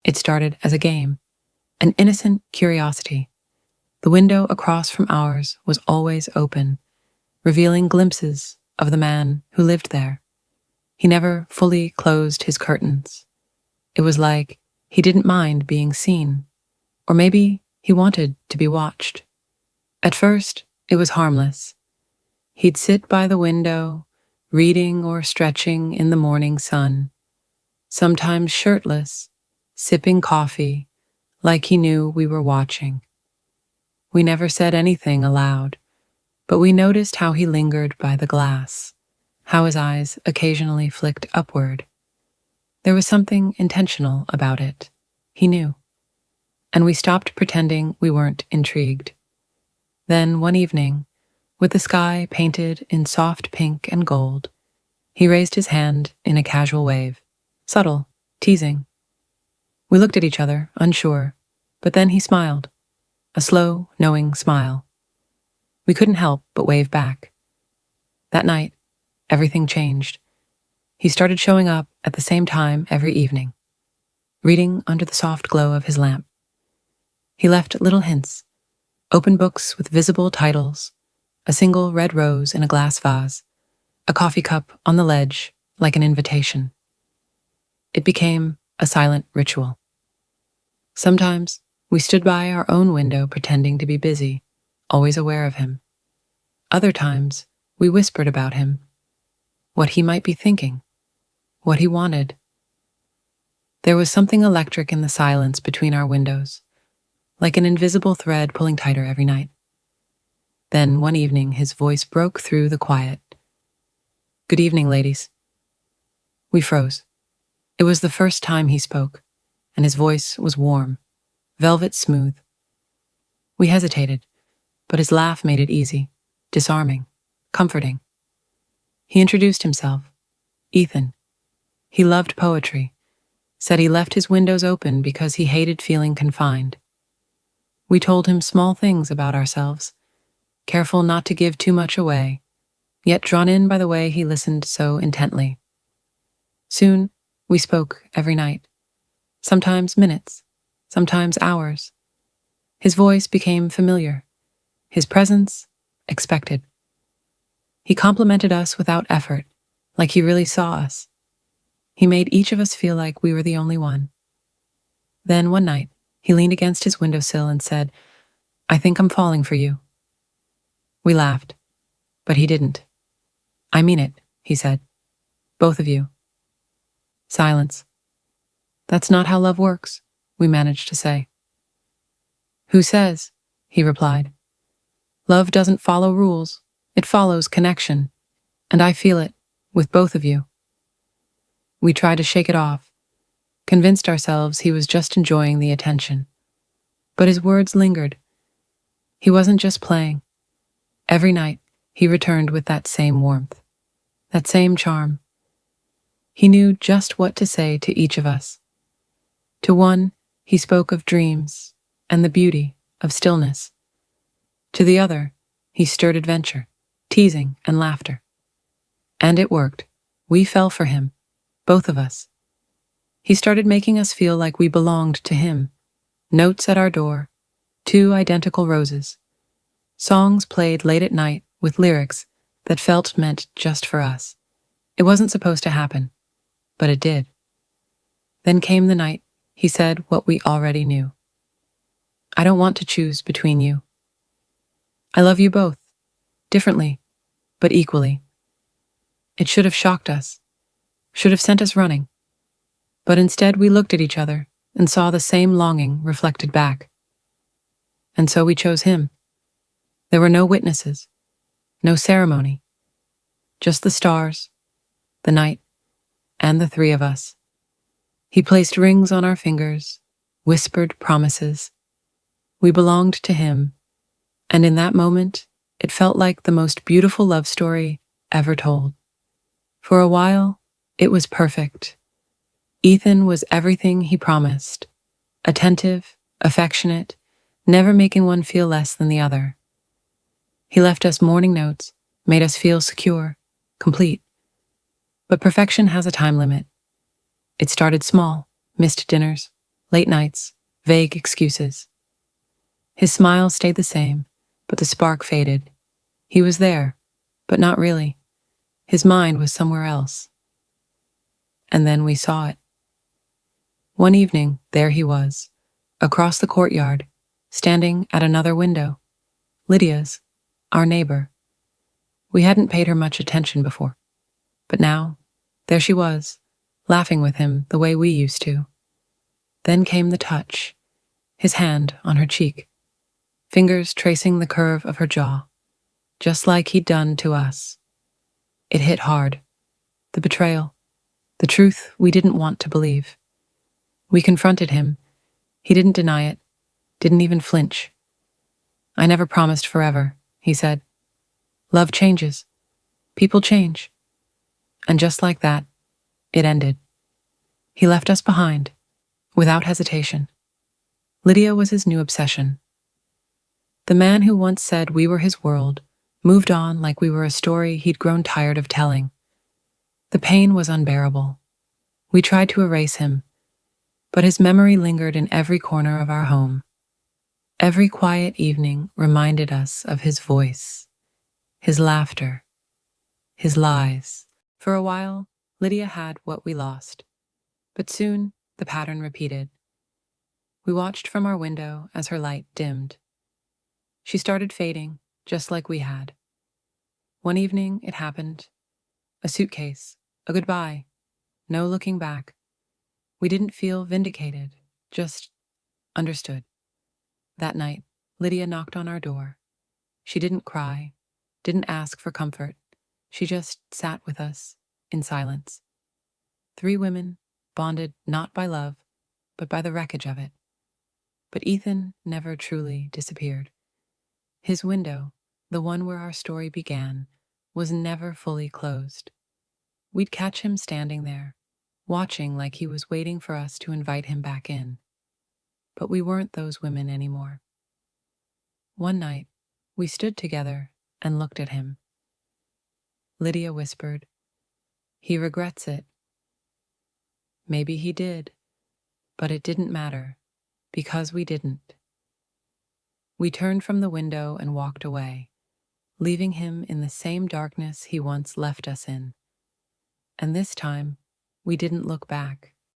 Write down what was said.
It started as a game, an innocent curiosity. The window across from ours was always open, revealing glimpses of the man who lived there. He never fully closed his curtains. It was like he didn't mind being seen, or maybe he wanted to be watched. At first, it was harmless. He'd sit by the window, reading or stretching in the morning sun, sometimes shirtless, sipping coffee, like he knew we were watching. We never said anything aloud, but we noticed how he lingered by the glass, how his eyes occasionally flicked upward. There was something intentional about it, he knew, and we stopped pretending we weren't intrigued. Then one evening, with the sky painted in soft pink and gold, he raised his hand in a casual wave, subtle, teasing. We looked at each other, unsure, but then he smiled, a slow, knowing smile. We couldn't help but wave back. That night, everything changed. He started showing up at the same time every evening, reading under the soft glow of his lamp. He left little hints, open books with visible titles, a single red rose in a glass vase, a coffee cup on the ledge like an invitation. It became a silent ritual. Sometimes we stood by our own window pretending to be busy, always aware of him. Other times, we whispered about him, what he might be thinking, what he wanted. There was something electric in the silence between our windows, like an invisible thread pulling tighter every night. Then one evening his voice broke through the quiet. "Good evening, ladies." We froze. It was the first time he spoke, and his voice was warm, velvet smooth. We hesitated, but his laugh made it easy, disarming, comforting. He introduced himself, Ethan. He loved poetry, said he left his windows open because he hated feeling confined. We told him small things about ourselves, careful not to give too much away, yet drawn in by the way he listened so intently. Soon, we spoke every night, sometimes minutes, sometimes hours. His voice became familiar, his presence expected. He complimented us without effort, like he really saw us. He made each of us feel like we were the only one. Then one night, he leaned against his windowsill and said, "I think I'm falling for you." We laughed, but he didn't. "I mean it," he said. "Both of you." Silence. "That's not how love works," we managed to say. "Who says?" he replied. "Love doesn't follow rules. It follows connection, and I feel it with both of you." We tried to shake it off, convinced ourselves he was just enjoying the attention. But his words lingered. He wasn't just playing. Every night, he returned with that same warmth, that same charm. He knew just what to say to each of us. To one, he spoke of dreams and the beauty of stillness. To the other, he stirred adventure, teasing and laughter. And it worked. We fell for him, both of us. He started making us feel like we belonged to him. Notes at our door, 2 identical roses. Songs played late at night with lyrics that felt meant just for us. It wasn't supposed to happen, but it did. Then came the night he said what we already knew. "I don't want to choose between you. I love you both, differently, but equally." It should have shocked us, should have sent us running. But instead we looked at each other and saw the same longing reflected back. And so we chose him. There were no witnesses, no ceremony, just the stars, the night, and the 3 of us. He placed rings on our fingers, whispered promises. We belonged to him, and in that moment, it felt like the most beautiful love story ever told. For a while, it was perfect. Ethan was everything he promised, attentive, affectionate, never making one feel less than the other. He left us morning notes, made us feel secure, complete. But perfection has a time limit. It started small, missed dinners, Late nights, vague excuses. His smile stayed the same, but the spark faded. He was there, but not really. His mind was somewhere else. And then we saw it. One evening, there he was, across the courtyard, standing at another window. Lydia's, our neighbor. We hadn't paid her much attention before. But now, there she was, laughing with him the way we used to. Then came the touch, his hand on her cheek, fingers tracing the curve of her jaw, just like he'd done to us. It hit hard. The betrayal. The truth we didn't want to believe. We confronted him. He didn't deny it, didn't even flinch. "I never promised forever," he said. "Love changes. People change." And just like that, it ended. He left us behind, without hesitation. Lydia was his new obsession. The man who once said we were his world moved on like we were a story he'd grown tired of telling. The pain was unbearable. We tried to erase him, but his memory lingered in every corner of our home. Every quiet evening reminded us of his voice, his laughter, his lies. For a while, Lydia had what we lost, but soon the pattern repeated. We watched from our window as her light dimmed. She started fading, just like we had. One evening, it happened. A suitcase, a goodbye, no looking back. We didn't feel vindicated, just understood. That night, Lydia knocked on our door. She didn't cry, didn't ask for comfort. She just sat with us, in silence. 3 women, bonded not by love, but by the wreckage of it. But Ethan never truly disappeared. His window, the one where our story began, was never fully closed. We'd catch him standing there, watching like he was waiting for us to invite him back in. But we weren't those women anymore. One night, we stood together and looked at him. Lydia whispered, "He regrets it." Maybe he did, but it didn't matter, because we didn't. We turned from the window and walked away, leaving him in the same darkness he once left us in. And this time, we didn't look back.